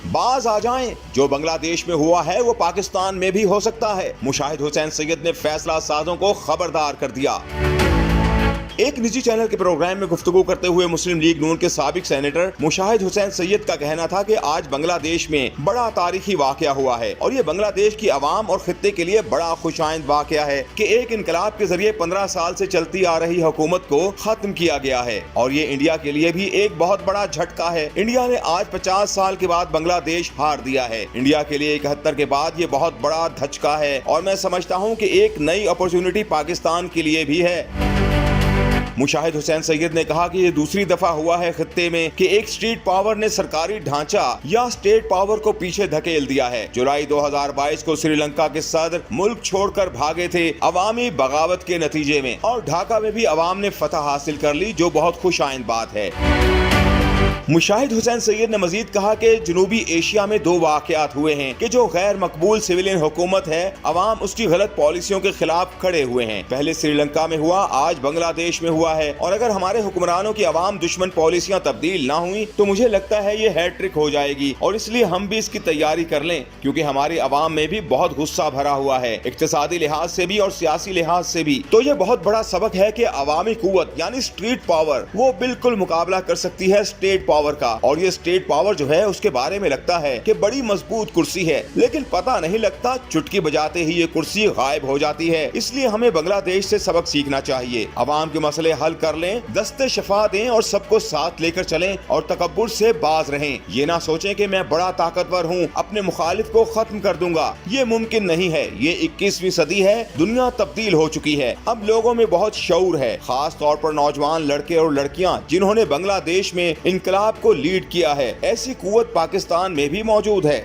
बाज आ जाएं, जो बांग्लादेश में हुआ है वो पाकिस्तान में भी हो सकता है। मुशाहिद हुसैन सैयद ने फैसला साजों को खबरदार कर दिया। एक निजी चैनल के प्रोग्राम में गुफ्तगू करते हुए मुस्लिम लीग नून के साबिक सेनेटर मुशाहिद हुसैन सैयद का कहना था कि आज बांग्लादेश में बड़ा तारीखी वाकया हुआ है और ये बांग्लादेश की आवाम और खित्ते के लिए बड़ा खुशाइंद वाकया है कि एक इनकलाब के जरिए 15 साल से चलती आ रही हुकूमत को खत्म किया गया है और ये इंडिया के लिए भी एक बहुत बड़ा झटका है। इंडिया ने आज 50 साल के बाद बांग्लादेश हार दिया है। इंडिया के लिए 71 के बाद ये बहुत बड़ा धचका है और मैं समझता हूँ कि एक नई अपॉर्चुनिटी पाकिस्तान के लिए भी है। मुशाहिद हुसैन सैयद ने कहा कि ये दूसरी दफा हुआ है खित्ते में कि एक स्ट्रीट पावर ने सरकारी ढांचा या स्टेट पावर को पीछे धकेल दिया है। जुलाई 2022 को श्रीलंका के सदर मुल्क छोड़कर भागे थे अवामी बगावत के नतीजे में और ढाका में भी अवाम ने फतह हासिल कर ली, जो बहुत खुशाइंद बात है। मुशाहिद हुसैन सैयद ने मजीद कहा कि जनूबी एशिया में 2 वाकयात हुए हैं कि जो गैर मकबूल सिविलियन हुकूमत है, अवाम उसकी गलत पॉलिसियों के खिलाफ खड़े हुए हैं। पहले श्रीलंका में हुआ, आज बांग्लादेश में हुआ है और अगर हमारे हुक्मरानों की अवाम दुश्मन पॉलिसियां तब्दील ना हुई तो मुझे लगता है ये हैट्रिक हो जाएगी और इसलिए हम भी इसकी तैयारी कर लें, क्योंकि हमारी अवाम में भी बहुत गुस्सा भरा हुआ है, इक्तिसादी लिहाज से भी और सियासी लिहाज से भी। तो ये बहुत बड़ा सबक है कि अवामी कुव्वत यानी स्ट्रीट पावर वो बिल्कुल मुकाबला कर सकती है स्टेट पावर का। और ये स्टेट पावर जो है उसके बारे में लगता है कि बड़ी मजबूत कुर्सी है, लेकिन पता नहीं लगता चुटकी बजाते ही ये कुर्सी गायब हो जाती है। इसलिए हमें बांग्लादेश से सबक सीखना चाहिए। अवाम के मसले हल कर लें, दस्ते शफा दें और सबको साथ लेकर चलें और तकब्बुर से बाज रहें। ये ना सोचें कि मैं बड़ा ताकतवर हूँ, अपने मुखालिफ को खत्म कर दूंगा। ये मुमकिन नहीं है। ये 21वीं सदी है, दुनिया तब्दील हो चुकी है। अब लोगों में बहुत शऊर है, खास तौर पर नौजवान लड़के और लड़कियां जिन्होंने बांग्लादेश में इनकलाब को लीड किया है। ऐसी कुव्वत पाकिस्तान में भी मौजूद है।